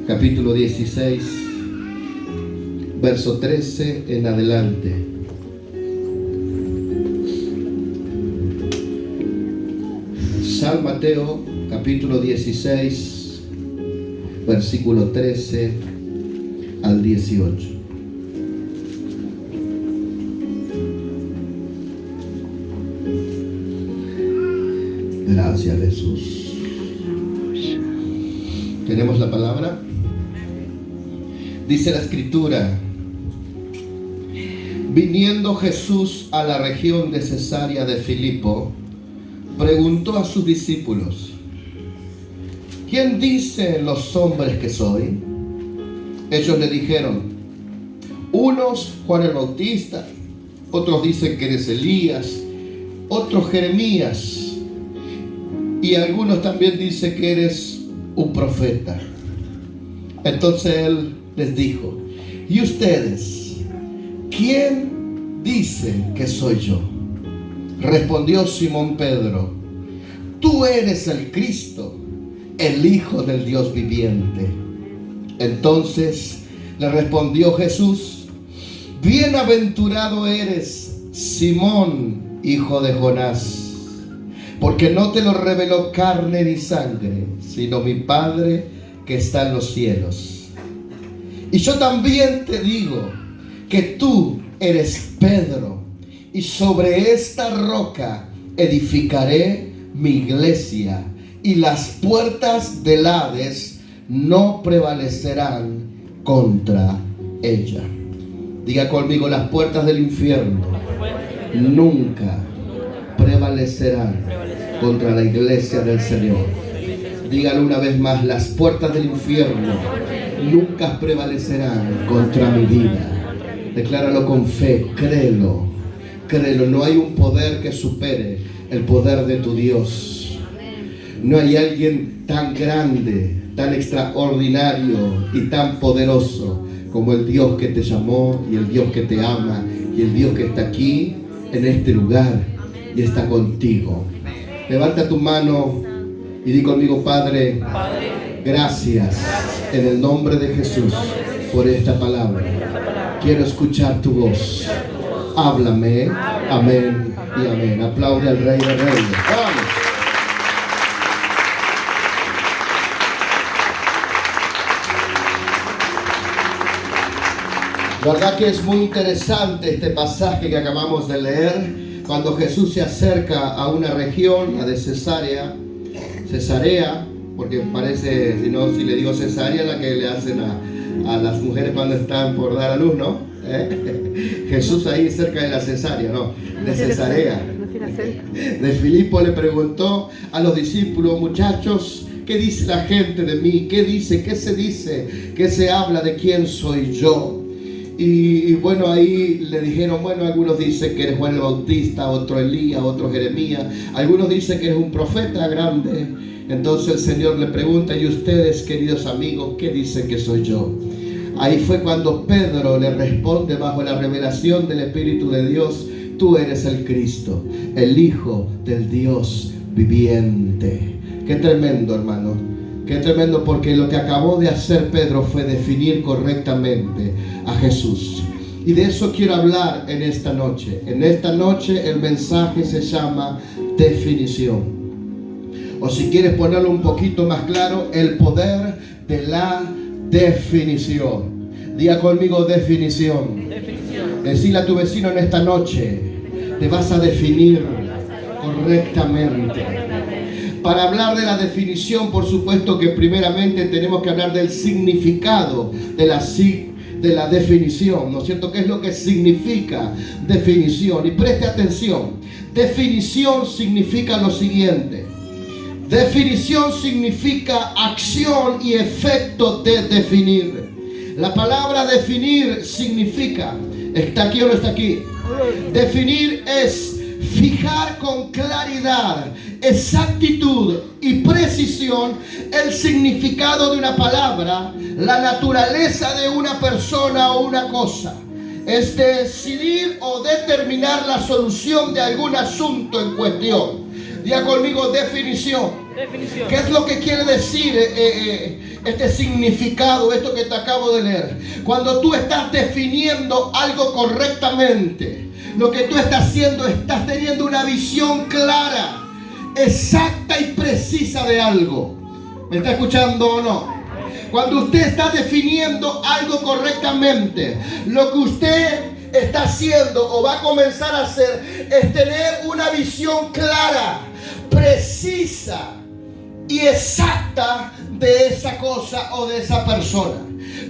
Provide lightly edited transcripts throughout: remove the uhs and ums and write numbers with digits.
capítulo 16, verso 13 en adelante. San Mateo, capítulo 16, versículo 13 al 18. Gracias, Jesús. ¿Tenemos la palabra? Dice la Escritura: viniendo Jesús a la región de Cesarea de Filipo, preguntó a sus discípulos: ¿quién dicen los hombres que soy? Ellos le dijeron: unos Juan el Bautista, otros dicen que eres Elías, otros Jeremías, y algunos también dicen que eres un profeta. Entonces él les dijo: ¿y ustedes? ¿Quién dicen que soy yo? Respondió Simón Pedro: tú eres el Cristo, el Hijo del Dios viviente. Entonces le respondió Jesús: bienaventurado eres, Simón, hijo de Jonás, porque no te lo reveló carne ni sangre, sino mi Padre que está en los cielos. Y yo también te digo que tú eres Pedro, y sobre esta roca edificaré mi iglesia, y las puertas del Hades no prevalecerán contra ella. Diga conmigo: las puertas del infierno nunca prevalecerán contra la iglesia del Señor. Dígalo una vez más: las puertas del infierno nunca prevalecerán contra mi vida. Decláralo con fe, créelo, créelo. No hay un poder que supere el poder de tu Dios. No hay alguien tan grande, tan extraordinario y tan poderoso como el Dios que te llamó, y el Dios que te ama, y el Dios que está aquí en este lugar y está contigo. Levanta tu mano y di conmigo: Padre, gracias en el nombre de Jesús por esta palabra. Quiero escuchar tu voz. Háblame. Amén y amén. Aplaude al Rey de Reyes. ¡Vamos! ¿Verdad que es muy interesante este pasaje que acabamos de leer? Cuando Jesús se acerca a una región, la de Cesarea, porque parece, si le digo cesárea, la que le hacen a las mujeres cuando están por dar a luz, ¿no? Jesús ahí cerca de la Cesarea, no, de Cesarea. De Filipo le preguntó a los discípulos: muchachos, ¿qué dice la gente de mí? ¿Qué dice? ¿Qué se dice? ¿Qué se habla de quién soy yo? Y bueno, ahí le dijeron: bueno, algunos dicen que eres Juan el Bautista, otro Elías, otro Jeremías, algunos dicen que eres un profeta grande. Entonces el Señor le pregunta: ¿y ustedes, queridos amigos, qué dicen que soy yo? Ahí fue cuando Pedro le responde bajo la revelación del Espíritu de Dios: tú eres el Cristo, el Hijo del Dios viviente. Qué tremendo, hermano. Qué tremendo, porque lo que acabó de hacer Pedro fue definir correctamente a Jesús. Y de eso quiero hablar en esta noche. En esta noche el mensaje se llama definición. O si quieres ponerlo un poquito más claro, el poder de la definición. Diga conmigo: definición. Decile a tu vecino en esta noche: te vas a definir correctamente. Para hablar de la definición, por supuesto que primeramente tenemos que hablar del significado de la definición, ¿no es cierto? ¿Qué es lo que significa definición? Y preste atención: definición significa lo siguiente. Definición significa acción y efecto de definir. La palabra definir significa, ¿está aquí o no está aquí? Definir es fijar con claridad, exactitud y precisión el significado de una palabra, la naturaleza de una persona o una cosa. Es decidir o determinar la solución de algún asunto en cuestión. Diga conmigo definición. Definición. ¿Qué es lo que quiere decir este significado, esto que te acabo de leer? Cuando tú estás definiendo algo correctamente, lo que tú estás haciendo, estás teniendo una visión clara, exacta y precisa de algo. ¿Me está escuchando o no? Cuando usted está definiendo algo correctamente, lo que usted está haciendo o va a comenzar a hacer es tener una visión clara, precisa y exacta de esa cosa o de esa persona.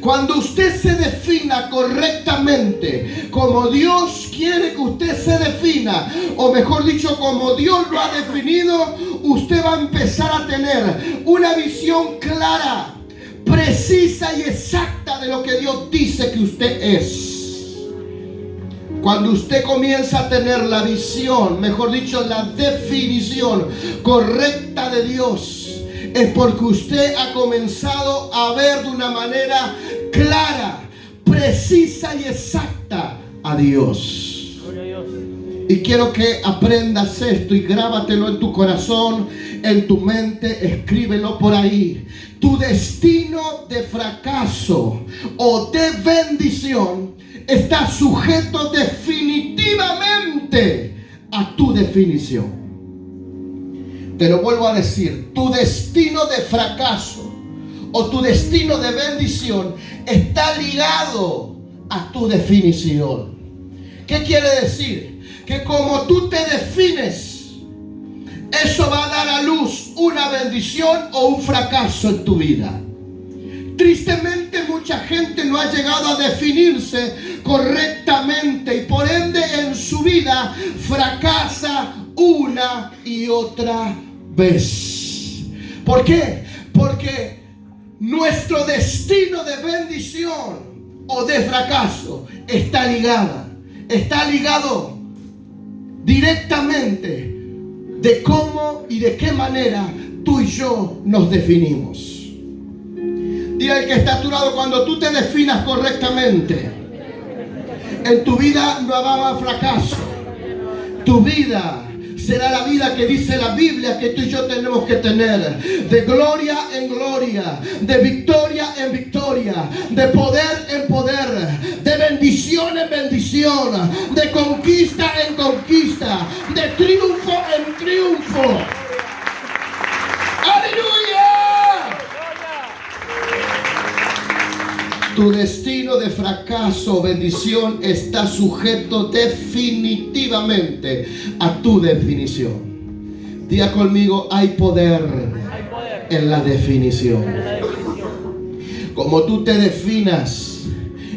Cuando usted se defina correctamente como Dios quiere que usted se defina, o mejor dicho, como Dios lo ha definido, usted va a empezar a tener una visión clara, precisa y exacta de lo que Dios dice que usted es. Cuando usted comienza a tener la visión, mejor dicho, la definición correcta de Dios, es porque usted ha comenzado a ver de una manera clara, precisa y exacta a Dios. Gloria a Dios. Y quiero que aprendas esto y grábatelo en tu corazón, en tu mente, escríbelo por ahí. Tu destino de fracaso o de bendición está sujeto definitivamente a tu definición. Te lo vuelvo a decir, tu destino de fracaso o tu destino de bendición está ligado a tu definición. ¿Qué quiere decir? Que como tú te defines, eso va a dar a luz una bendición o un fracaso en tu vida. Tristemente mucha gente no ha llegado a definirse correctamente y por ende en su vida fracasa una y otra vez. ¿Por qué? Porque nuestro destino de bendición o de fracaso está ligado directamente de cómo y de qué manera tú y yo nos definimos. Diga el que está a tu lado, cuando tú te definas correctamente, en tu vida no habrá fracaso. Tu vida será la vida que dice la Biblia que tú y yo tenemos que tener. De gloria en gloria, de victoria en victoria, de poder en poder, de bendición en bendición, de conquista en conquista, de triunfo en triunfo. ¡Aleluya! Tu destino de fracaso o bendición está sujeto definitivamente a tu definición. Diga conmigo, hay poder en la definición. Como tú te definas,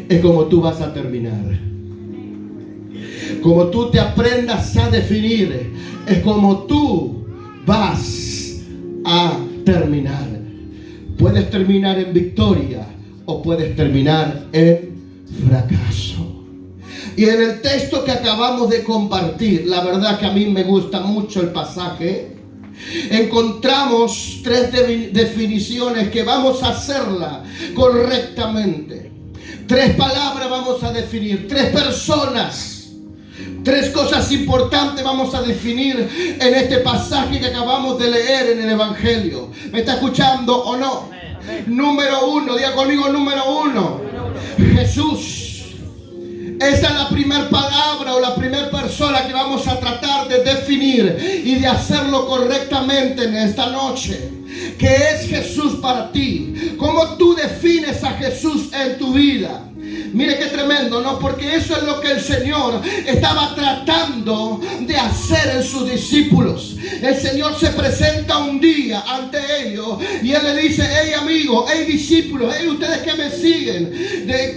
es como tú vas a terminar. Como tú te aprendas a definir, es como tú vas a terminar. Puedes terminar en victoria o puedes terminar en fracaso. Y en el texto que acabamos de compartir, la verdad que a mí me gusta mucho el pasaje, encontramos tres definiciones que vamos a hacerla correctamente. Tres palabras vamos a definir, tres personas, tres cosas importantes vamos a definir en este pasaje que acabamos de leer en el Evangelio. ¿Me está escuchando o no? Número uno, diga conmigo, número uno, Jesús. Esa es la primera palabra o la primera persona que vamos a tratar de definir y de hacerlo correctamente en esta noche. ¿Qué es Jesús para ti? ¿Cómo tú defines a Jesús en tu vida? Mire qué tremendo, ¿no? Porque eso es lo que el Señor estaba tratando de hacer en sus discípulos. El Señor se presenta un día ante ellos y Él le dice: hey amigos, hey discípulos, hey ustedes que me siguen,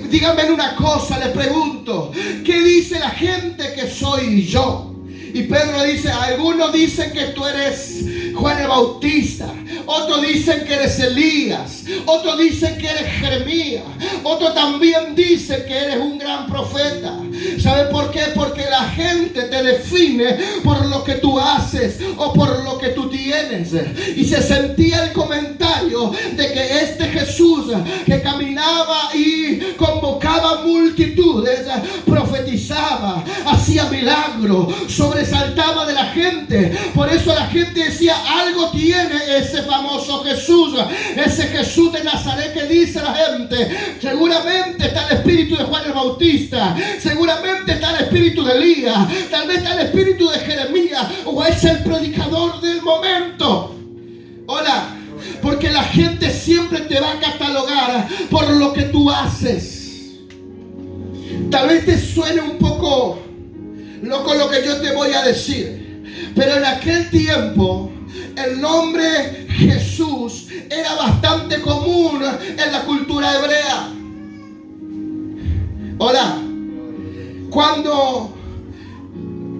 díganme una cosa, les pregunto, ¿qué dice la gente que soy yo? Y Pedro le dice: algunos dicen que tú eres Juan el Bautista, otros dicen que eres Elías, otros dicen que eres Jeremías, otros también dicen que eres un gran profeta. ¿Sabe por qué? Porque la gente te define por lo que tú haces o por lo que tú tienes. Y se sentía el comentario de que este Jesús que caminaba y convocaba multitud virtudes, profetizaba, hacía milagros, sobresaltaba de la gente. Por eso la gente decía, algo tiene ese famoso Jesús, ese Jesús de Nazaret que dice la gente. Seguramente está el espíritu de Juan el Bautista, seguramente está el espíritu de Elías, tal vez está el espíritu de Jeremías, o es el predicador del momento. Hola, porque la gente siempre te va a catalogar por lo que tú haces. Tal vez te suene un poco loco lo que yo te voy a decir, pero en aquel tiempo el nombre Jesús era bastante común en la cultura hebrea. Hola, cuando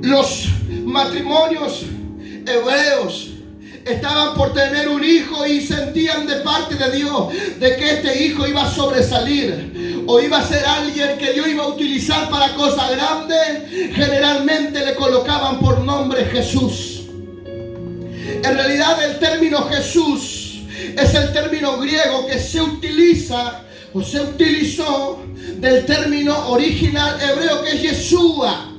los matrimonios hebreos estaban por tener un hijo y sentían de parte de Dios de que este hijo iba a sobresalir o iba a ser alguien que Dios iba a utilizar para cosas grandes, generalmente le colocaban por nombre Jesús. En realidad el término Jesús es el término griego que se utiliza o se utilizó del término original hebreo que es Yeshua.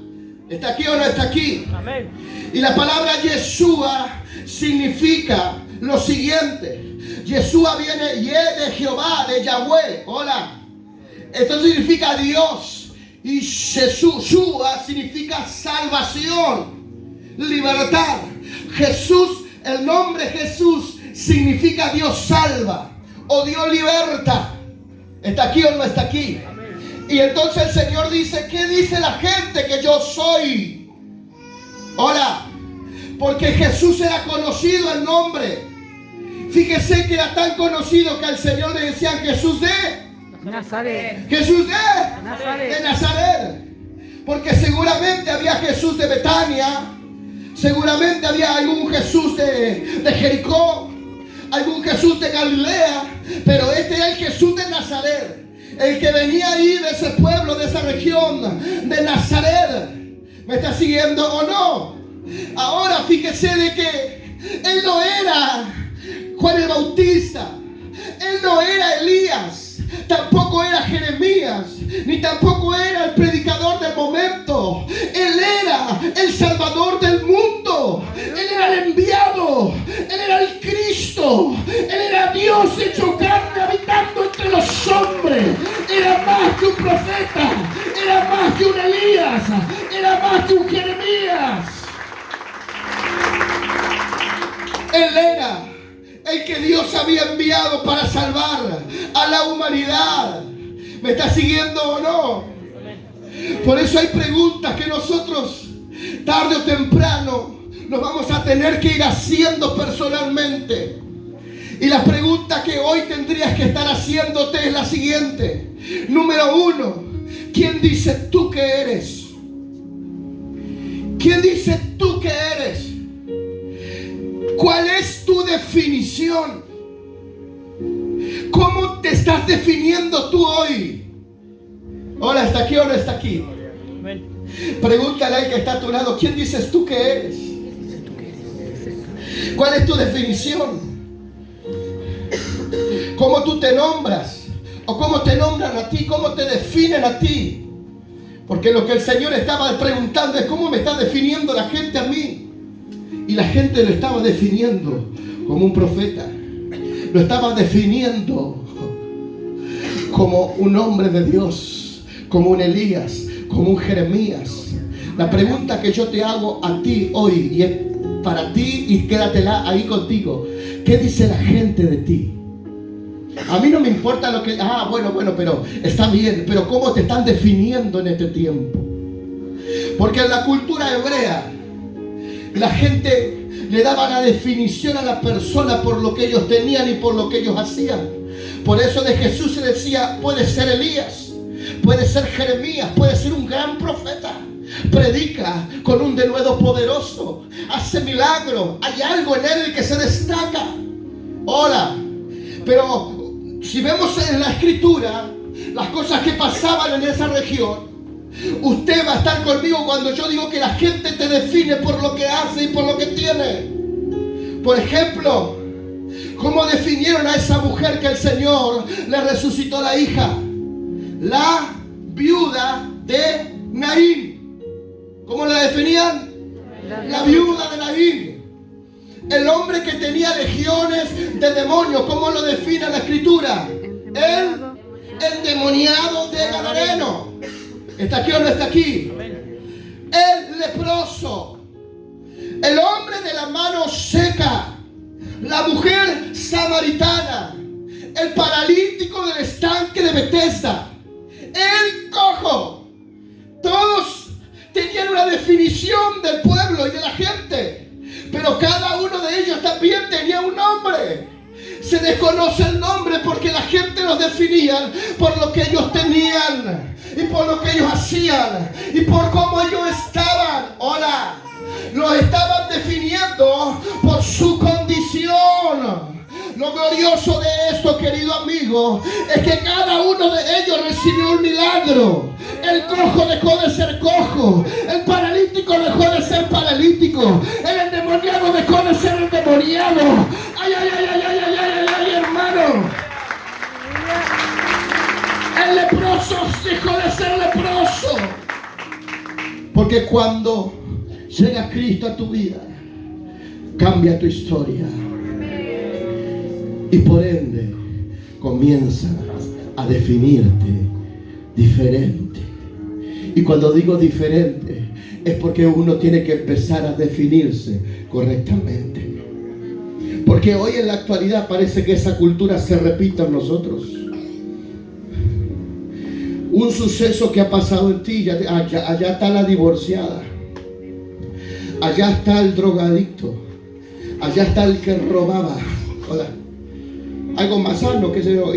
¿Está aquí o no está aquí? Amén. Y la palabra Yeshua significa lo siguiente. Yeshua viene de Jehová, de Yahweh. Hola. Esto significa Dios. Y Yeshua significa salvación, libertad. Jesús, el nombre Jesús significa Dios salva o Dios liberta. ¿Está aquí o no está aquí? Y entonces el Señor dice, ¿qué dice la gente que yo soy? Hola. Porque Jesús era conocido el nombre. Fíjese que era tan conocido que al Señor le decían Jesús de Nazaret. Jesús de Nazaret. Porque seguramente había Jesús de Betania. Seguramente había algún Jesús de Jericó. Algún Jesús de Galilea. Pero este era el Jesús de Nazaret. El que venía ahí de ese pueblo, de esa región, de Nazaret. ¿Me está siguiendo o no? Ahora fíjese de que él no era Juan el Bautista, él no era Elías, tampoco era Jeremías, ni tampoco era el predicador del momento. Él era el Salvador del mundo, él era el enviado, él era el Cristo, él era Dios hecho carne habitando entre los hombres. Era más que un profeta, era más que un Elías, era más que un Jeremías. Él era el que Dios había enviado para salvar a la humanidad. ¿Me está siguiendo o no? Por eso hay preguntas que nosotros tarde o temprano nos vamos a tener que ir haciendo personalmente. Y la pregunta que hoy tendrías que estar haciéndote es la siguiente. Número uno, ¿quién dices tú que eres? ¿Quién dices tú que eres? ¿Cuál es tu definición? ¿Cómo te estás definiendo tú hoy? Hola, ¿está aquí o no está aquí? Pregúntale al que está a tu lado, ¿quién dices tú que eres? ¿Cuál es tu definición? ¿Cómo tú te nombras? ¿O cómo te nombran a ti? ¿Cómo te definen a ti? Porque lo que el Señor estaba preguntando es ¿cómo me está definiendo la gente a mí? Y la gente lo estaba definiendo como un profeta. Lo estaba definiendo como un hombre de Dios, como un Elías, como un Jeremías. La pregunta que yo te hago a ti hoy, y es para ti y quédatela ahí contigo. ¿Qué dice la gente de ti? A mí no me importa lo que... bueno, pero está bien. Pero ¿cómo te están definiendo en este tiempo? Porque en la cultura hebrea la gente le daba la definición a la persona por lo que ellos tenían y por lo que ellos hacían. Por eso de Jesús se decía, puede ser Elías, puede ser Jeremías, puede ser un gran profeta. Predica con un denuedo poderoso, hace milagros, hay algo en él que se destaca. Hola, pero si vemos en la escritura las cosas que pasaban en esa región, usted va a estar conmigo cuando yo digo que la gente te define por lo que hace y por lo que tiene. Por ejemplo, ¿cómo definieron a esa mujer que el Señor le resucitó la hija? La viuda de Naín. ¿Cómo la definían? La viuda de Naín. El hombre que tenía legiones de demonios. ¿Cómo lo define la Escritura? El endemoniado de Gadareno. ¿Está aquí o no está aquí? El leproso. El hombre de la mano seca. La mujer samaritana. El paralítico del estanque de Betesda. El cojo. Todos tenían una definición del pueblo y de la gente, pero cada uno de ellos también tenía un nombre. Se desconoce el nombre porque la gente los definía por lo que ellos tenían y por lo que ellos hacían y por cómo ellos estaban. Hola, los estaban definiendo por su condición. Lo glorioso de esto, querido amigo, es que cada uno de ellos recibió un milagro. El cojo dejó de ser cojo. El paralítico dejó de ser paralítico. El endemoniado dejó de ser endemoniado. ¡Ay, ay, ay, ay, ay, ay, ay, ay, hermano! El leproso dejó de ser leproso. Porque cuando llega Cristo a tu vida, cambia tu historia. Y por ende, comienzas a definirte diferente. Y cuando digo diferente, es porque uno tiene que empezar a definirse correctamente. Porque hoy en la actualidad parece que esa cultura se repita en nosotros. Un suceso que ha pasado en ti, allá está la divorciada. Allá está el drogadicto. Allá está el que robaba. Hola. Algo más sano, qué sé yo.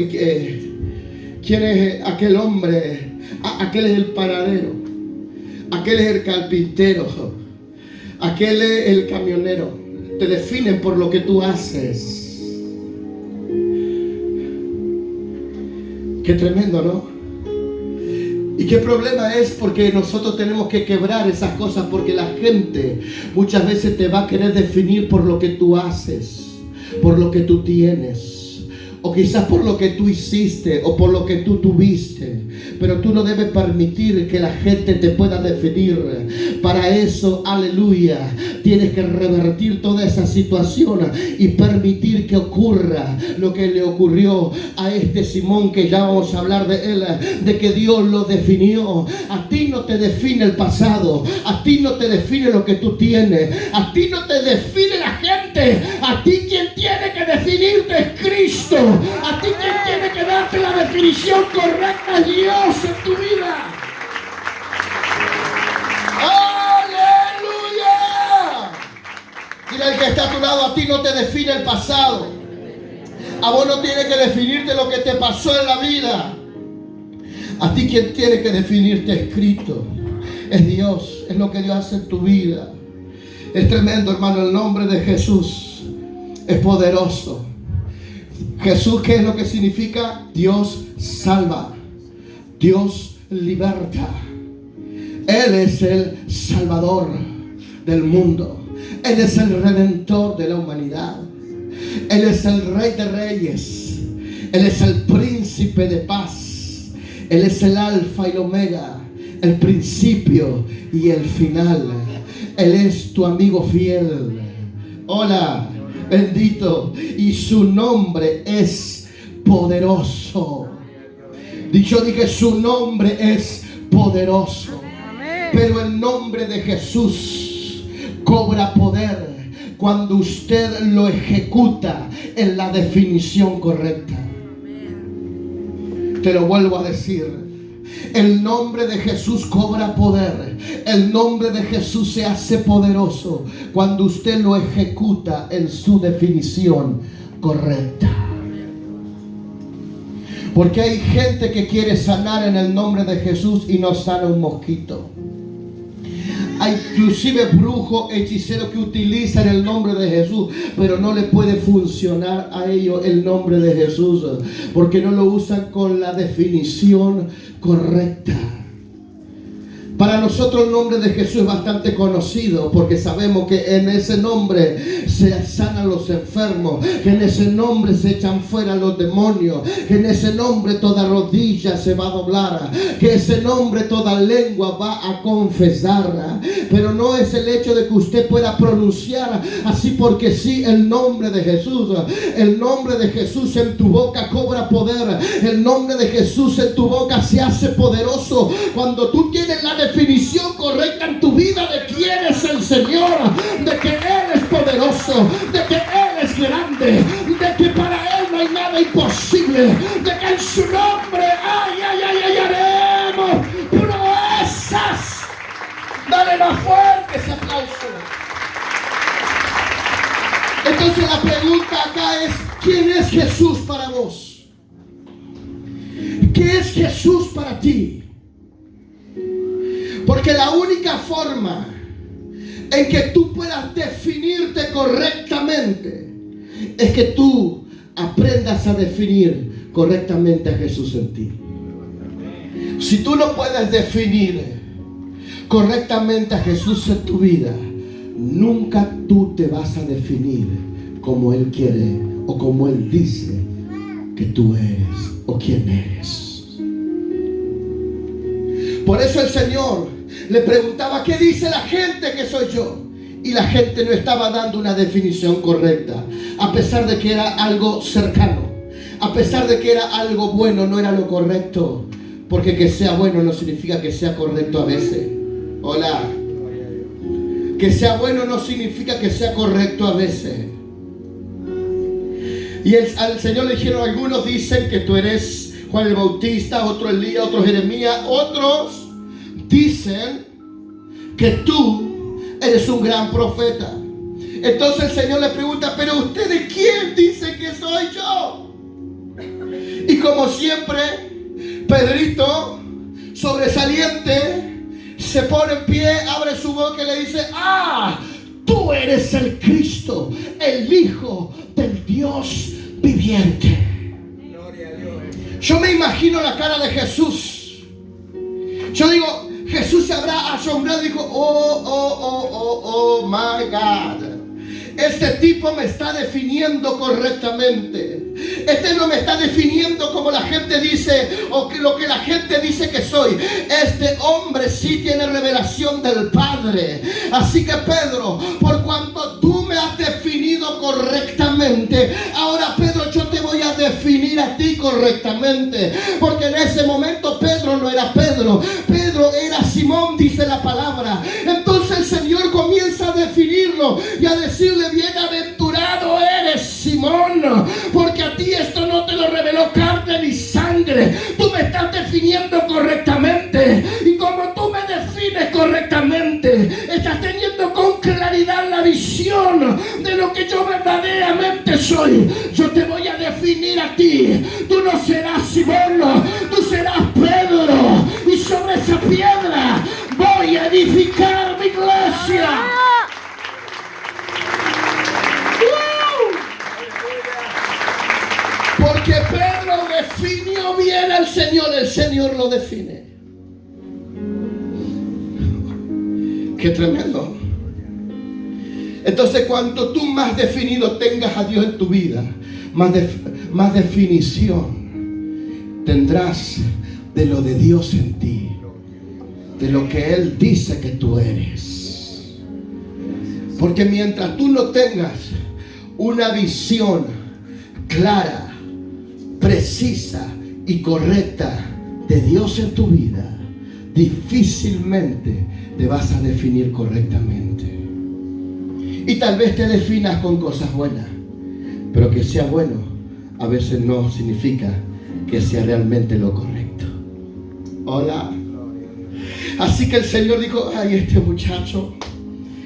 ¿Quién es aquel hombre? Aquel es el panadero. Aquel es el carpintero. Aquel es el camionero. Te definen por lo que tú haces. Qué tremendo, ¿no? Y qué problema es porque nosotros tenemos que quebrar esas cosas, porque la gente muchas veces te va a querer definir por lo que tú haces, por lo que tú tienes. O quizás por lo que tú hiciste o por lo que tú tuviste. Pero tú no debes permitir que la gente te pueda definir. Para eso, aleluya, tienes que revertir toda esa situación y permitir que ocurra lo que le ocurrió a este Simón, que ya vamos a hablar de él, de que Dios lo definió. A ti no te define el pasado, a ti no te define lo que tú tienes, a ti no te define la gente, a ti quien tiene que definirte es Cristo. A ti quien tiene que darte la definición correcta es Dios en tu vida. ¡Aleluya! Dile al que está a tu lado, a ti no te define el pasado. A vos no tiene que definirte lo que te pasó en la vida. A ti quien tiene que definirte es Cristo. Es Dios, es lo que Dios hace en tu vida. Es tremendo, hermano, el nombre de Jesús es poderoso. Jesús, ¿qué es lo que significa? Dios salva, Dios liberta. Él es el Salvador del mundo. Él es el Redentor de la humanidad. Él es el Rey de Reyes. Él es el Príncipe de paz. Él es el Alfa y el Omega, el principio y el final. Él es tu amigo fiel. Hola. Bendito, y su nombre es poderoso. Yo dije, su nombre es poderoso. Pero el nombre de Jesús cobra poder cuando usted lo ejecuta en la definición correcta. Te lo vuelvo a decir. El nombre de Jesús cobra poder. El nombre de Jesús se hace poderoso cuando usted lo ejecuta en su definición correcta. Porque hay gente que quiere sanar en el nombre de Jesús y no sana un mosquito. Hay inclusive brujos, hechiceros que utilizan el nombre de Jesús, pero no le puede funcionar a ellos el nombre de Jesús, porque no lo usan con la definición correcta. Para nosotros el nombre de Jesús es bastante conocido porque sabemos que en ese nombre se sanan los enfermos, que en ese nombre se echan fuera los demonios, que en ese nombre toda rodilla se va a doblar, que ese nombre toda lengua va a confesar. Pero no es el hecho de que usted pueda pronunciar así porque sí el nombre de Jesús. El nombre de Jesús en tu boca cobra poder. El nombre de Jesús en tu boca se hace poderoso cuando tú tienes la definición correcta en tu vida de quién es el Señor, de que Él es poderoso, de que Él es grande, de que para Él no hay nada imposible, de que en su nombre haremos proezas. Dale más fuerte ese aplauso. Entonces la pregunta acá es: ¿quién es Jesús para vos? ¿Qué es Jesús para ti? Porque la única forma en que tú puedas definirte correctamente es que tú aprendas a definir correctamente a Jesús en ti. Si tú no puedes definir correctamente a Jesús en tu vida, nunca tú te vas a definir como Él quiere o como Él dice que tú eres o quién eres. Por eso el Señor le preguntaba: ¿qué dice la gente que soy yo? Y la gente no estaba dando una definición correcta, a pesar de que era algo cercano, a pesar de que era algo bueno, no era lo correcto, porque que sea bueno no significa que sea correcto a veces. Hola. Que sea bueno no significa que sea correcto a veces. Y al Señor le dijeron: algunos dicen que tú eres Juan el Bautista, otro Elías, otro Jeremías, otros dicen que tú eres un gran profeta. Entonces el Señor le pregunta: ¿pero ustedes quién dicen que soy yo? Y como siempre, Pedrito, sobresaliente, se pone en pie, abre su boca y le dice: ¡ah! Tú eres el Cristo, el Hijo del Dios viviente. Yo me imagino la cara de Jesús. Yo digo, Jesús se habrá asombrado y dijo: oh my God. Este tipo me está definiendo correctamente. Este no me está definiendo como la gente dice o que lo que la gente dice que soy. Este hombre sí tiene revelación del Padre. Así que Pedro, por cuanto tú me has definido correctamente, ahora Pedro, yo te voy a definir a ti correctamente. Porque en ese momento Pedro no era Pedro. Pedro era Simón, dice la palabra. Entonces el Señor comienza a definirlo y a decirle: bienaventurado eres, Simón, porque a ti esto no te lo reveló carne ni sangre. Tú me estás definiendo correctamente, y como tú me defines correctamente, estás teniendo con claridad la visión de lo que yo verdaderamente soy. Yo te voy a definir a ti. Tú no serás Simón, tú serás Pedro, y sobre esa piedra voy a edificar mi iglesia. Porque Pedro definió bien al Señor, el Señor lo define. Qué tremendo. Entonces, cuanto tú más definido tengas a Dios en tu vida, más definición tendrás de lo de Dios en ti, de lo que Él dice que tú eres. Porque mientras tú no tengas una visión clara, precisa y correcta de Dios en tu vida, difícilmente te vas a definir correctamente. Y tal vez te definas con cosas buenas, pero que sea bueno a veces no significa que sea realmente lo correcto. Hola. Así que el Señor dijo: ay, este muchacho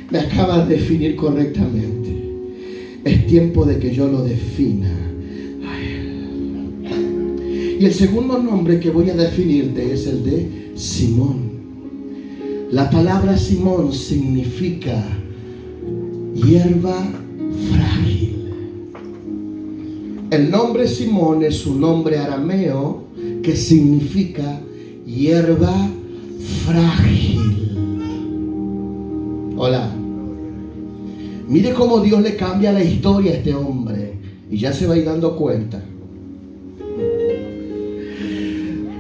me acaba de definir correctamente. Es tiempo de que yo lo defina a él. Y el segundo nombre que voy a definirte es el de Simón. La palabra Simón significa hierba frágil. El nombre Simón es un nombre arameo que significa hierba frágil. Hola. Mire cómo Dios le cambia la historia a este hombre. Y ya se va a ir dando cuenta.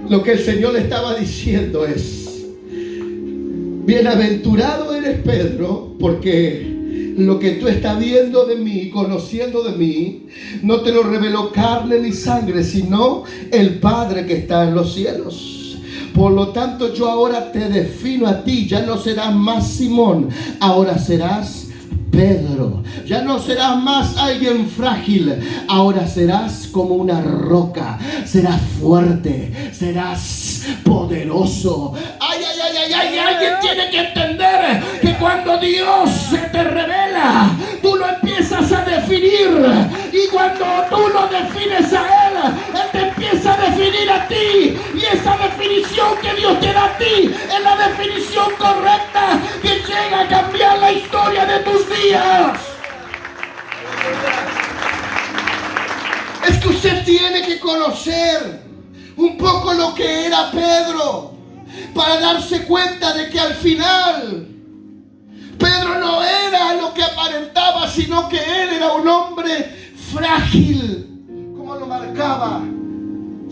Lo que el Señor le estaba diciendo es: bienaventurado eres, Pedro, porque lo que tú estás viendo de mí, conociendo de mí, no te lo reveló carne ni sangre, sino el Padre que está en los cielos. Por lo tanto, yo ahora te defino a ti. Ya no serás más Simón, ahora serás Pedro. Ya no serás más alguien frágil, ahora serás como una roca. Serás fuerte, serás poderoso. Ay, ay, ay, ay, ay. Alguien tiene que entender que cuando Dios se te revela, tú lo empiezas a definir. Y cuando tú lo defines a Él, Él te empieza a definir a ti. Y esa definición que Dios te da a ti es la definición correcta que llega a cambiar la historia de tus días. Es que usted tiene que conocer un poco lo que era Pedro para darse cuenta de que al final Pedro no era lo que aparentaba, sino que él era un hombre frágil, como lo marcaba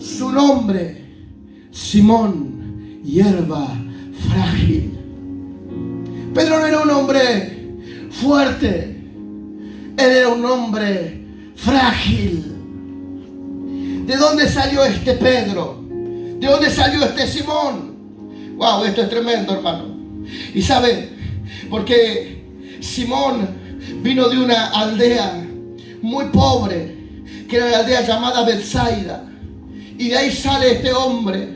su nombre: Simón, hierba frágil. Pedro no era un hombre fuerte, él era un hombre frágil. ¿De dónde salió este Pedro? ¿De dónde salió este Simón? Wow, esto es tremendo, hermano. Y sabe, porque Simón vino de una aldea muy pobre, que era la aldea llamada Betsaida. Y de ahí sale este hombre,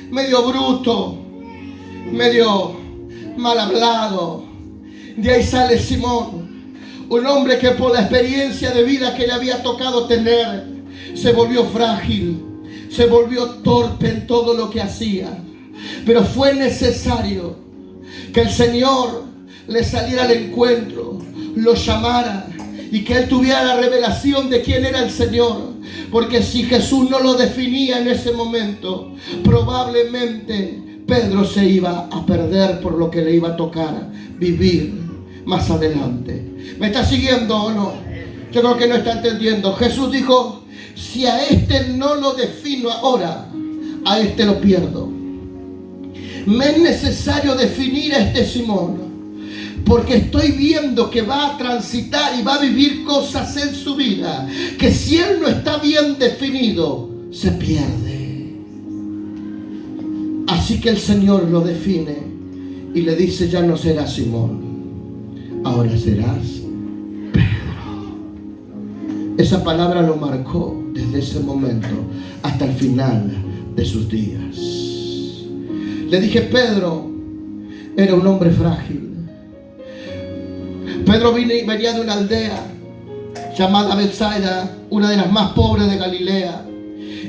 medio bruto, medio mal hablado. De ahí sale Simón, un hombre que por la experiencia de vida que le había tocado tener, se volvió frágil, se volvió torpe en todo lo que hacía. Pero fue necesario que el Señor le saliera al encuentro, lo llamara y que él tuviera la revelación de quién era el Señor. Porque si Jesús no lo definía en ese momento, probablemente Pedro se iba a perder por lo que le iba a tocar vivir más adelante. ¿Me está siguiendo o no? Yo creo que no está entendiendo. Jesús dijo: si a este no lo defino ahora, a este lo pierdo. Me es necesario definir a este Simón, porque estoy viendo que va a transitar y va a vivir cosas en su vida que si él no está bien definido, se pierde. Así que el Señor lo define y le dice: ya no serás Simón, ahora serás Pedro. Esa palabra lo marcó desde ese momento hasta el final de sus días. Le dije, Pedro era un hombre frágil. Pedro venía de una aldea llamada Betsaida, una de las más pobres de Galilea.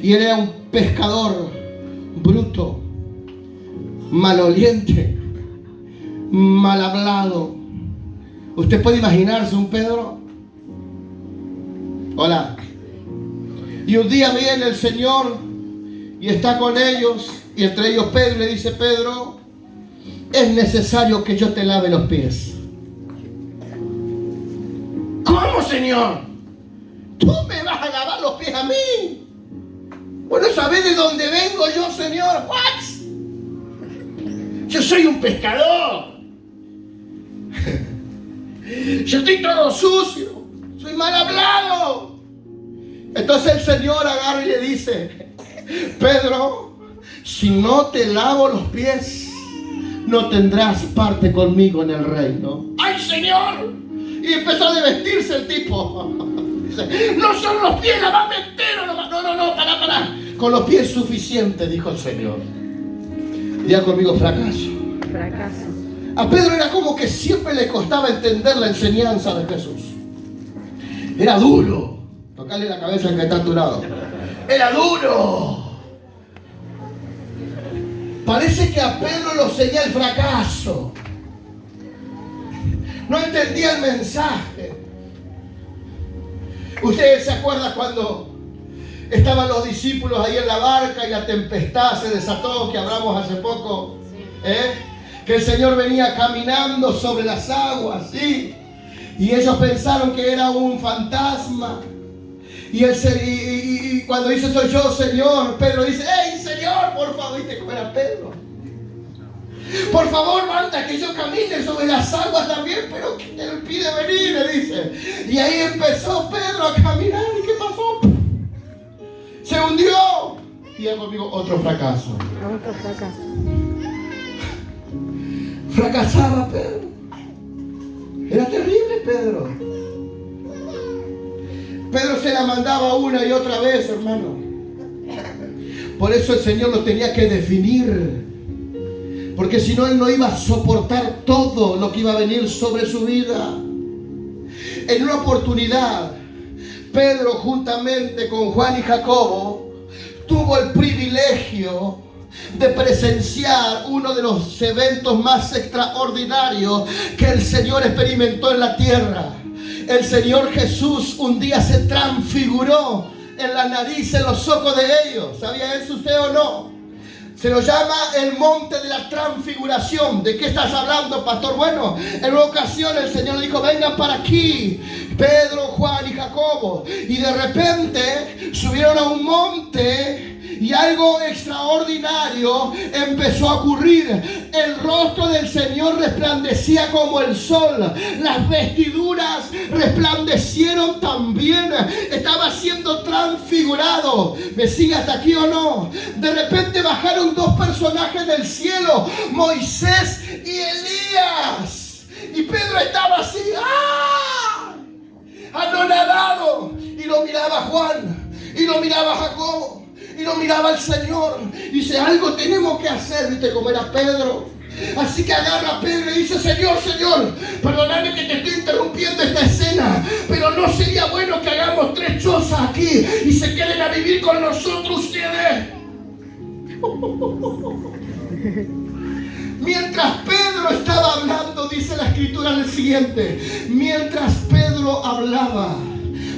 Y él era un pescador bruto, maloliente, mal hablado. ¿Usted puede imaginarse un Pedro? Hola. Y un día viene el Señor y está con ellos, y entre ellos Pedro le dice: Pedro, es necesario que yo te lave los pies. ¿Cómo, Señor? ¿Tú me vas a lavar los pies a mí? Bueno, ¿sabés de dónde vengo yo, Señor? ¿What? Yo soy un pescador. Yo estoy todo sucio. Soy mal hablado. Entonces el Señor agarra y le dice: Pedro, si no te lavo los pies, no tendrás parte conmigo en el reino. ¡Ay, Señor! Y empezó a vestirse el tipo. Dice: no son los pies, lavame entero. No, pará. Con los pies suficiente, dijo el Señor. Diga conmigo: fracaso. A Pedro era como que siempre le costaba entender la enseñanza de Jesús. Era duro. Tocale la cabeza al que está a tu lado. Era duro. Parece que a Pedro lo seguía el fracaso. No entendía el mensaje. Ustedes se acuerdan cuando estaban los discípulos ahí en la barca y la tempestad se desató, que hablamos hace poco Que el Señor venía caminando sobre las aguas, ¿sí? Y ellos pensaron que era un fantasma. Y cuando dice soy yo, Señor, Pedro dice, hey, Señor, por favor, ¿viste cómo era Pedro? Por favor, manda que yo camine sobre las aguas también, pero que te lo pide venir, le dice. Y ahí empezó Pedro a caminar. ¿Y qué pasó? Se hundió. Y ahí conmigo otro fracaso. Otro fracaso. Fracasaba Pedro. Era terrible Pedro. Pedro se la mandaba una y otra vez, hermano. Por eso el Señor lo tenía que definir. Porque si no, él no iba a soportar todo lo que iba a venir sobre su vida. En una oportunidad, Pedro, juntamente con Juan y Jacobo, tuvo el privilegio de presenciar uno de los eventos más extraordinarios que el Señor experimentó en la tierra. El Señor Jesús un día se transfiguró en la nariz, en los ojos de ellos. ¿Sabía eso usted o no? Se lo llama el monte de la transfiguración. ¿De qué estás hablando, pastor? Bueno, en una ocasión el Señor dijo, vengan para aquí, Pedro, Juan y Jacobo. Y de repente subieron a un monte y algo extraordinario empezó a ocurrir. El rostro del Señor resplandecía como el sol. Las vestiduras resplandecieron también. Estaba siendo transfigurado. ¿Me sigue hasta aquí o no? De repente bajaron dos personajes del cielo, Moisés y Elías. Y Pedro estaba así, anonadado. Y lo miraba Juan, y lo miraba Jacobo, y lo miraba el Señor. Y dice, algo tenemos que hacer. ¿Viste cómo era Pedro? Así que agarra a Pedro y dice, Señor, perdóname que te estoy interrumpiendo esta escena, pero no sería bueno que hagamos 3 chozas aquí y se queden a vivir con nosotros ustedes. Mientras Pedro estaba hablando, dice la escritura el siguiente: mientras Pedro hablaba,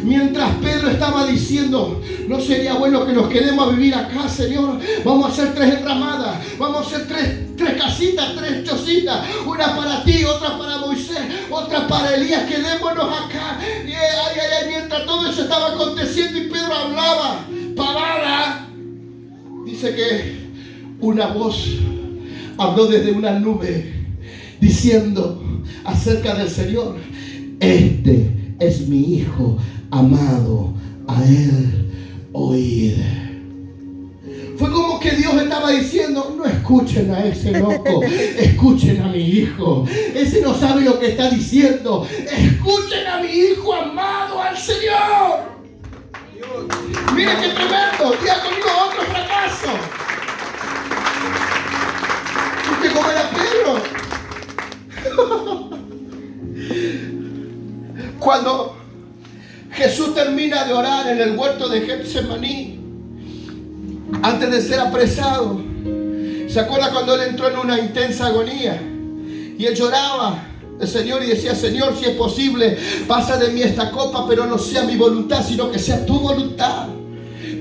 mientras Pedro estaba diciendo, no sería bueno que nos quedemos a vivir acá, Señor, vamos a hacer 3 enramadas, vamos a hacer tres casitas, 3 chocitas, una para ti, otra para Moisés, otra para Elías, quedémonos acá. Y mientras todo eso estaba aconteciendo y Pedro hablaba pavada, dice que una voz habló desde una nube diciendo acerca del Señor: este es mi Hijo amado, a Él oíd. Fue como que Dios estaba diciendo: no escuchen a ese loco, escuchen a mi hijo. Ese no sabe lo que está diciendo. Escuchen a mi Hijo amado, al Señor. Miren qué tremendo. Diga conmigo, otro fracaso. ¿Viste cómo era Pedro? Cuando Jesús termina de orar en el huerto de Getsemaní, antes de ser apresado, ¿se acuerda cuando él entró en una intensa agonía? Y él lloraba al Señor y decía: Señor, si es posible, pasa de mí esta copa, pero no sea mi voluntad, sino que sea tu voluntad.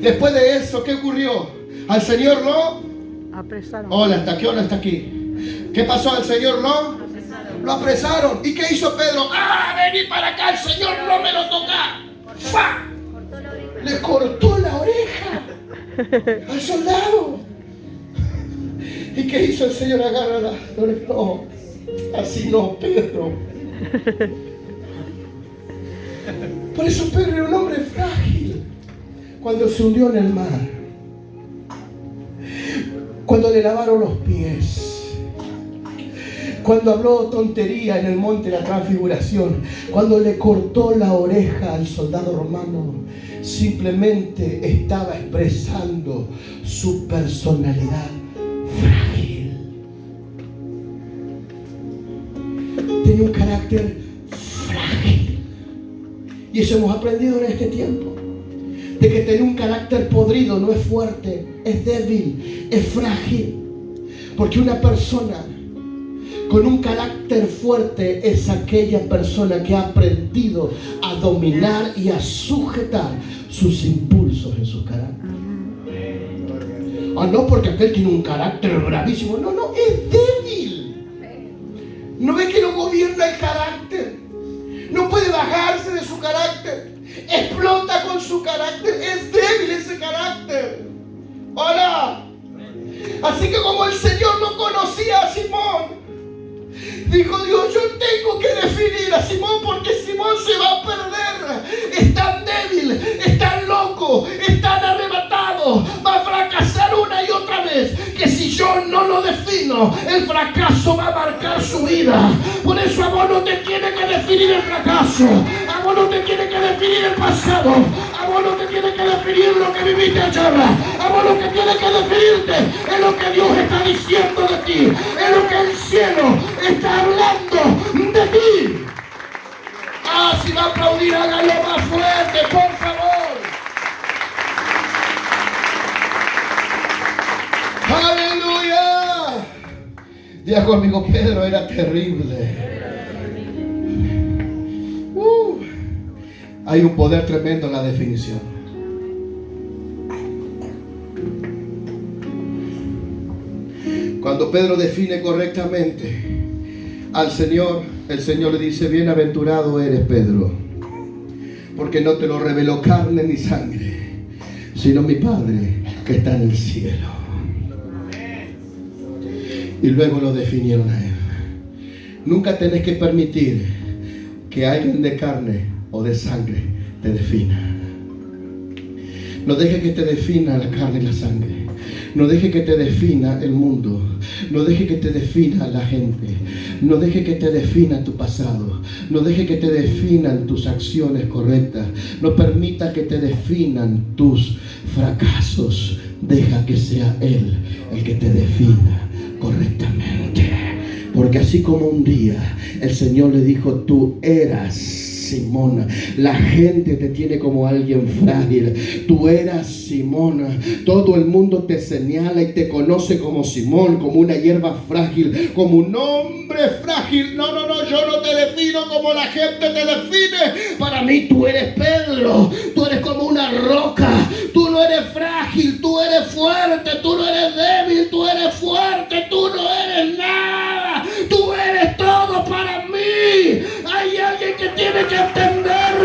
Después de eso, ¿qué ocurrió? Al Señor lo apresaron. Hola, ¿hasta qué hora está aquí? ¿Qué pasó? Al Señor lo apresaron. ¿Y qué hizo Pedro? Vení para acá, el Señor no me lo toca. ¡Fa! Le cortó la oreja al soldado. ¿Y qué hizo el Señor? Agarra la oreja. No, así no, Pedro. Por eso Pedro era un hombre frágil. Cuando se hundió en el mar, cuando le lavaron los pies, cuando habló tontería en el monte de la transfiguración, cuando le cortó la oreja al soldado romano, simplemente estaba expresando su personalidad frágil. Tenía un carácter frágil. Y eso hemos aprendido en este tiempo. De que tener un carácter podrido no es fuerte, es débil, es frágil. Porque una persona con un carácter fuerte es aquella persona que ha aprendido a dominar y a sujetar sus impulsos en su carácter. No porque aquel tiene un carácter bravísimo. No, es débil. ¿No ve que lo gobierna el carácter? No puede bajarse de su carácter. Explota con su carácter. Es débil ese carácter. Hola. Así que como el Señor no conocía a Simón, dijo Dios, yo tengo que definir a Simón, porque Simón se va a perder. Es tan débil, es tan loco, es tan arrebatado, va a fracasar una y otra vez, que si yo no lo defino, el fracaso va a marcar su vida. Por eso a vos no te tiene que definir el fracaso, a vos no te tiene que definir el pasado, a vos no te tiene que definir lo que viviste ayer, a vos lo que tiene que definirte es lo que Dios está diciendo de ti, es lo que el cielo está hablando de ti. Ah, si va a aplaudir, hágalo más fuerte, por favor. ¡Aleluya! Diga conmigo, Pedro era terrible. Hay un poder tremendo en la definición. Cuando Pedro define correctamente al Señor, el Señor le dice, bienaventurado eres, Pedro, porque no te lo reveló carne ni sangre, sino mi Padre que está en el cielo. Y luego lo definieron a él. Nunca tenés que permitir que alguien de carne o de sangre te defina. No deje que te defina la carne y la sangre. No deje que te defina el mundo. No deje que te defina la gente. No deje que te defina tu pasado. No deje que te definan tus acciones correctas. No permita que te definan tus fracasos. Deja que sea Él el que te defina correctamente. Porque así como un día el Señor le dijo, tú eras Simón, la gente te tiene como alguien frágil. Tú eras Simón. Todo el mundo te señala y te conoce como Simón, como una hierba frágil, como un hombre frágil. No, yo no te defino como la gente te define. Para mí tú eres Pedro. Tú eres como una roca. Tú no eres frágil, tú eres fuerte. Tú no eres débil, tú eres fuerte. Tú no eres nada. Tú eres todo para mí. Hay alguien que tiene que entender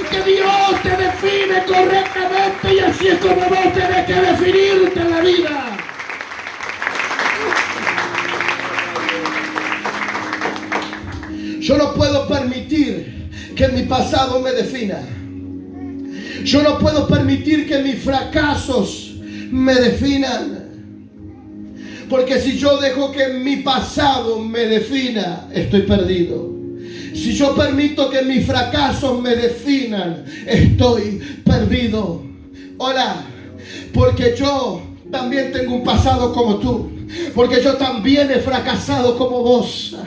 que Dios te define correctamente, y así es como vos tenés que definirte en la vida. Yo no puedo permitir que mi pasado me defina. Yo no puedo permitir que mis fracasos me definan. Porque si yo dejo que mi pasado me defina, estoy perdido. Si yo permito que mis fracasos me definan, estoy perdido. Hola, porque yo también tengo un pasado como tú. Porque yo también he fracasado como vos.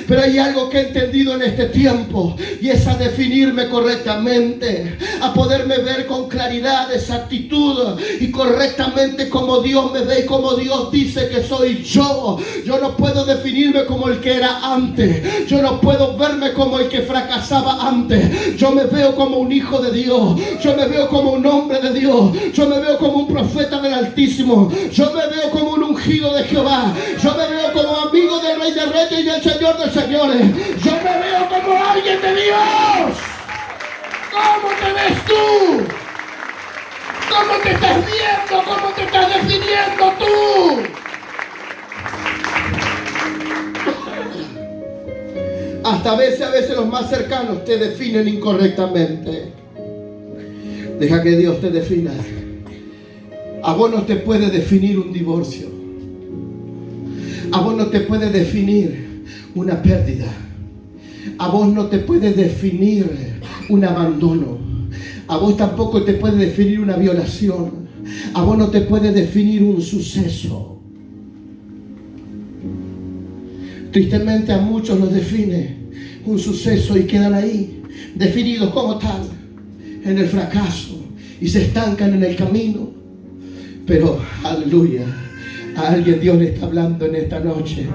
Pero hay algo que he entendido en este tiempo, y es a definirme correctamente, a poderme ver con claridad, exactitud y correctamente como Dios me ve y como Dios dice que soy yo. Yo no puedo definirme como el que era antes. Yo no puedo verme como el que fracasaba antes. Yo me veo como un hijo de Dios. Yo me veo como un hombre de Dios. Yo me veo como un profeta del Altísimo. Yo me veo como un ungido de Jehová. Yo me veo como amigo del Rey de Reyes y del Señor de Señores. Yo me veo como alguien de Dios. ¿Cómo te ves tú? ¿Cómo te estás viendo? ¿Cómo te estás definiendo tú? Hasta a veces los más cercanos te definen incorrectamente. Deja que Dios te defina. A vos no te puede definir un divorcio. A vos no te puede definir una pérdida. A vos no te puede definir un abandono. A vos tampoco te puede definir una violación. A vos no te puede definir un suceso. Tristemente a muchos los define un suceso y quedan ahí, definidos como tal, en el fracaso, y se estancan en el camino. Pero, aleluya, a alguien Dios le está hablando en esta noche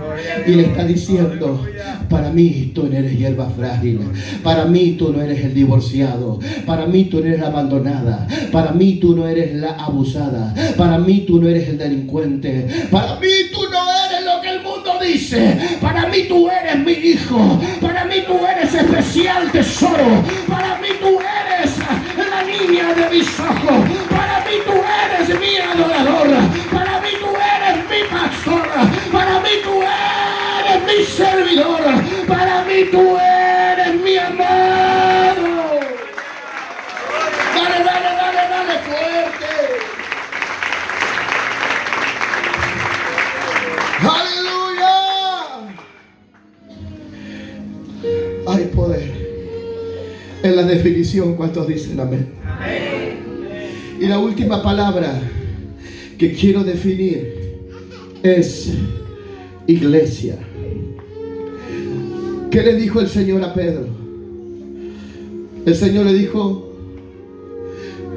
y le está diciendo: para mí tú no eres hierba frágil, para mí tú no eres el divorciado, para mí tú no eres la abandonada, para mí tú no eres la abusada, para mí tú no eres el delincuente, para mí tú no eres lo que el mundo dice: para mí tú eres mi hijo, para mí tú eres especial tesoro, para mí tú eres la niña de mis ojos, para mí tú eres mi adorador, para mí tú eres mi pastor, para mí tú eres mi servidor, para mí tú eres mi amado. Dale, dale, dale, dale fuerte. ¡Aleluya! Hay poder en la definición. ¿Cuántos dicen amén? Amén. Y la última palabra que quiero definir es iglesia. ¿Qué le dijo el Señor a Pedro? El Señor le dijo: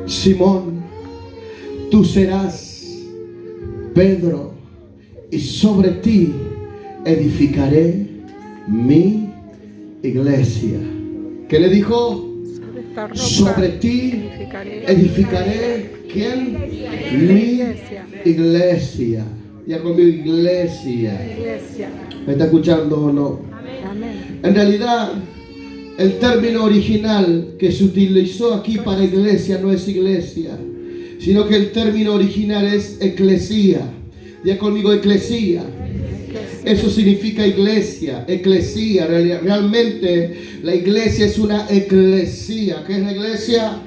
Simón, tú serás Pedro, y sobre ti edificaré mi iglesia. ¿Qué le dijo? Sobre ti edificaré, ¿quién? Mi iglesia. Ya conmigo, iglesia. ¿Me está escuchando o no? Amén. En realidad, el término original que se utilizó aquí para iglesia no es iglesia, sino que el término original es eclesía. Ya conmigo, eclesía. Eso significa iglesia, eclesía. Realmente la iglesia es una eclesía. ¿Qué es la iglesia?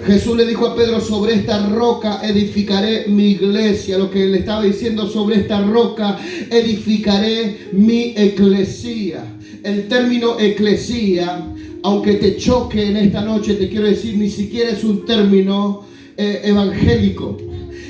Jesús le dijo a Pedro: sobre esta roca edificaré mi iglesia. Lo que le estaba diciendo: sobre esta roca edificaré mi eclesía. El término eclesía, aunque te choque en esta noche, te quiero decir, ni siquiera es un término evangélico.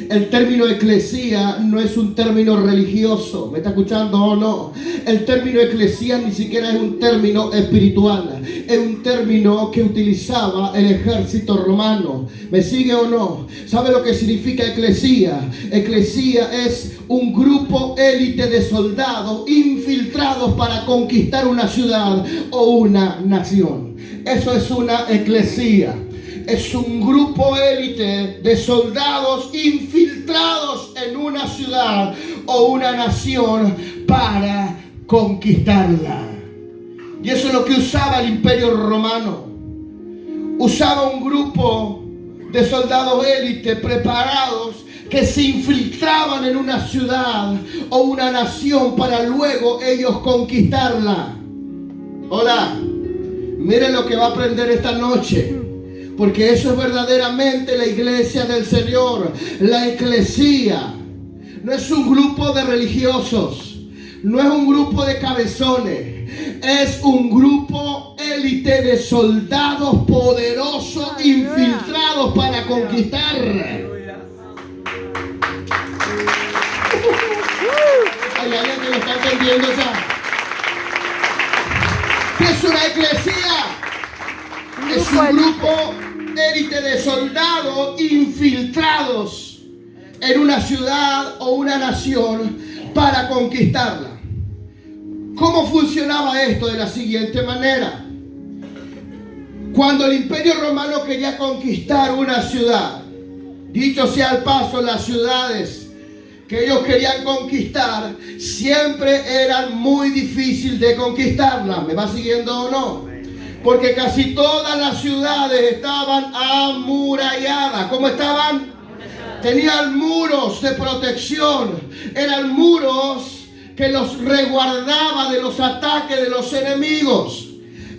El término eclesía no es un término religioso. ¿Me está escuchando o no? El término eclesía ni siquiera es un término espiritual. Es un término que utilizaba el ejército romano. ¿Me sigue o no? ¿Sabe lo que significa eclesía? Eclesía es un grupo élite de soldados infiltrados para conquistar una ciudad o una nación. Eso es una eclesía. Es un grupo élite de soldados infiltrados en una ciudad o una nación para conquistarla. Y eso es lo que usaba el Imperio Romano. Usaba un grupo de soldados élite preparados que se infiltraban en una ciudad o una nación para luego ellos conquistarla. Hola, miren lo que va a aprender esta noche. Porque eso es verdaderamente la iglesia del Señor. La eclesía no es un grupo de religiosos, no es un grupo de cabezones, es un grupo élite de soldados poderosos infiltrados para conquistar. Hay alguien que lo está entendiendo ya. ¿Qué es una eclesía? Es un grupo élite de soldados infiltrados en una ciudad o una nación para conquistarla. ¿Cómo funcionaba esto? De la siguiente manera. Cuando el Imperio Romano quería conquistar una ciudad, dicho sea el paso, las ciudades que ellos querían conquistar siempre eran muy difíciles de conquistarlas. ¿Me va siguiendo o no? Porque casi todas las ciudades estaban amuralladas. ¿Cómo estaban? Tenían muros de protección. Eran muros que los resguardaba de los ataques de los enemigos.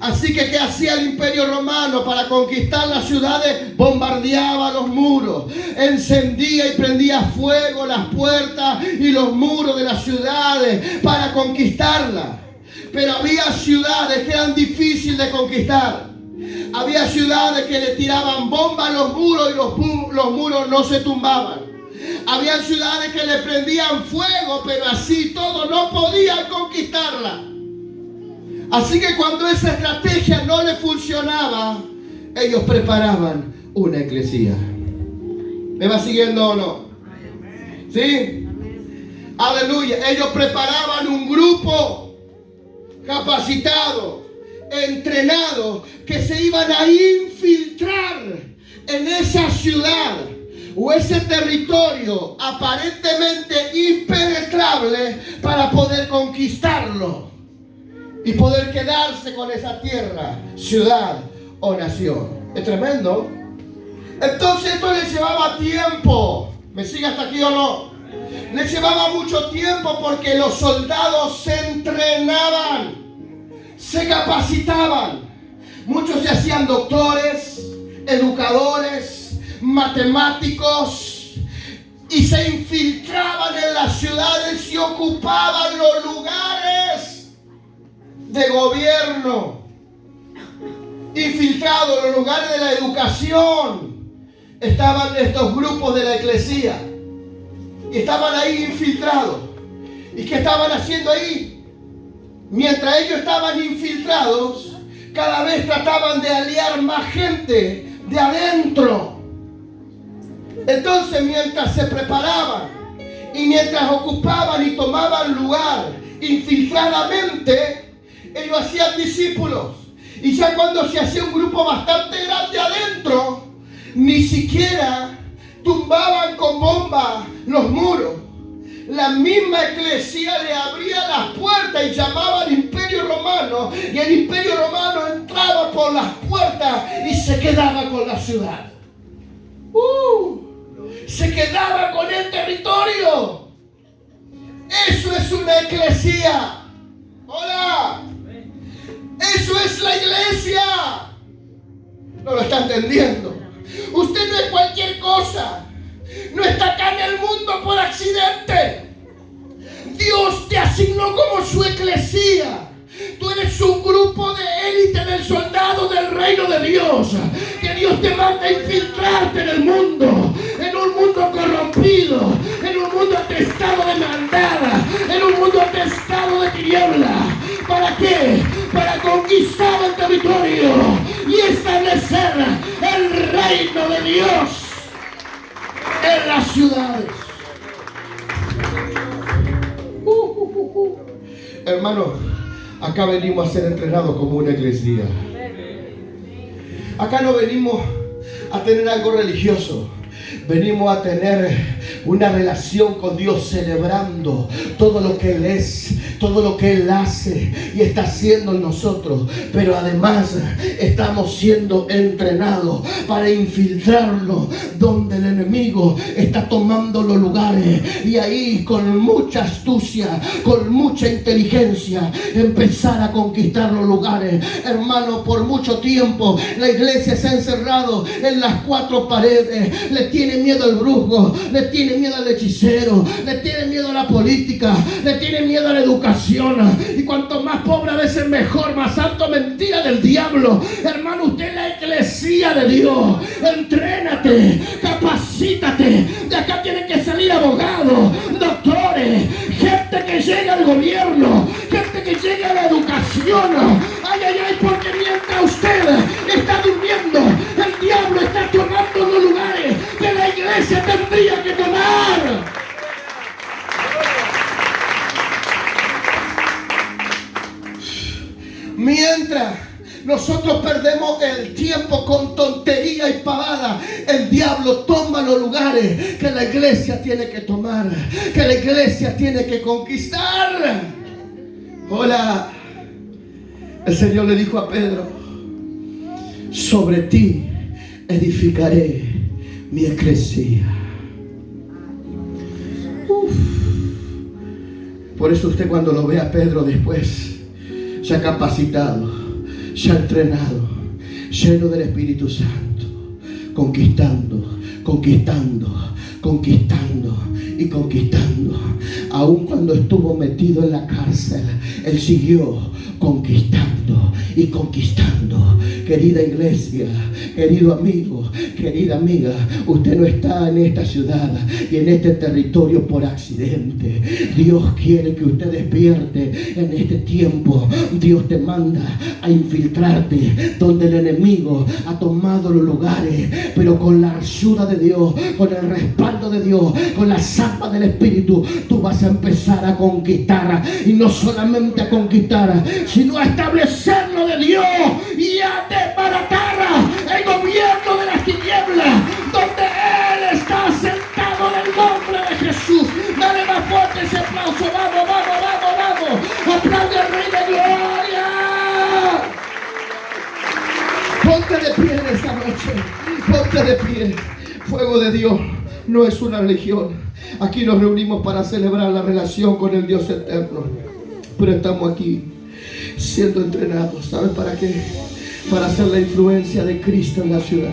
Así que, ¿qué hacía el Imperio Romano para conquistar las ciudades? Bombardeaba los muros, encendía y prendía fuego las puertas y los muros de las ciudades para conquistarlas. Pero había ciudades que eran difíciles de conquistar. Había ciudades que le tiraban bombas a los muros y los muros no se tumbaban. Había ciudades que le prendían fuego, pero así todo no podían conquistarla. Así que cuando esa estrategia no le funcionaba, ellos preparaban una eclesía. ¿Me va siguiendo o no? ¿Sí? Aleluya. Ellos preparaban un grupo capacitado, entrenado, que se iban a infiltrar en esa ciudad o ese territorio aparentemente impenetrable para poder conquistarlo y poder quedarse con esa tierra, ciudad o nación. Es tremendo. Entonces esto le llevaba tiempo. ¿Me sigue hasta aquí o no? Le llevaba mucho tiempo porque los soldados se entrenaban, se capacitaban. Muchos se hacían doctores, educadores, matemáticos y se infiltraban en las ciudades y ocupaban los lugares de gobierno. Infiltrados en los lugares de la educación estaban estos grupos de la iglesia y estaban ahí infiltrados. ¿Y qué estaban haciendo ahí? Mientras ellos estaban infiltrados, cada vez trataban de aliar más gente de adentro. Entonces, mientras se preparaban y mientras ocupaban y tomaban lugar infiltradamente, ellos hacían discípulos. Y ya cuando se hacía un grupo bastante grande adentro, ni siquiera tumbaban con bomba los muros. La misma iglesia le abría las puertas y llamaba al Imperio Romano, y el Imperio Romano entraba por las puertas y se quedaba con la ciudad. Se quedaba con el territorio. Eso es una iglesia. Hola. Eso es la iglesia. No lo está entendiendo. Usted no es cualquier cosa. No está acá en el mundo por accidente. Dios te asignó como su iglesia. Tú eres un grupo de élite del soldado del reino de Dios. Que Dios te manda a infiltrarte en el mundo. En un mundo corrompido. En un mundo atestado de maldad. En un mundo atestado de tinieblas. ¿Para qué? Para conquistar el territorio y establecer el reino de Dios en las ciudades. Hermano, acá venimos a ser entrenados como una iglesia. Acá no venimos a tener algo religioso. Venimos a tener una relación con Dios, celebrando todo lo que Él es, todo lo que Él hace y está haciendo en nosotros. Pero además estamos siendo entrenados para infiltrarlo donde el enemigo está tomando los lugares, y ahí con mucha astucia, con mucha inteligencia, empezar a conquistar los lugares. Hermano, por mucho tiempo la iglesia se ha encerrado en las cuatro paredes. Le tiene miedo al brujo, le tiene miedo al hechicero, le tiene miedo a la política, le tiene miedo a la educación. Y cuanto más pobre a veces mejor, más santo mentira del diablo. Hermano, usted es la iglesia de Dios. Entrénate, capacítate. De acá tienen que salir abogados, doctores, gente que llega al gobierno, gente que llega a la educación. Ay, ay, ay, porque mientras usted está durmiendo, el diablo está tomando los lugares que la iglesia tendría que tomar. Mientras nosotros perdemos el tiempo con tontería y pavada, el diablo toma los lugares que la iglesia tiene que tomar, que la iglesia tiene que conquistar. Hola. El Señor le dijo a Pedro: sobre ti edificaré mi iglesia. Por eso usted, cuando lo ve a Pedro después, se ha capacitado, se ha entrenado, lleno del Espíritu Santo, conquistando, conquistando, conquistando y conquistando. Aun cuando estuvo metido en la cárcel, él siguió conquistando y conquistando. Querida iglesia, querido amigo, querida amiga, usted no está en esta ciudad y en este territorio por accidente. Dios quiere que usted despierte en este tiempo. Dios te manda a infiltrarte donde el enemigo ha tomado los lugares, pero con la ayuda de Dios, con el respaldo de Dios, con la zapa del Espíritu, tú vas a empezar a conquistar, y no solamente a conquistar, sino a establecerlo de Dios y a desbaratar el gobierno de las tinieblas donde Él está de pie. Fuego de Dios no es una religión. Aquí nos reunimos para celebrar la relación con el Dios eterno. Pero estamos aquí siendo entrenados. ¿Sabes para qué? Para hacer la influencia de Cristo en la ciudad.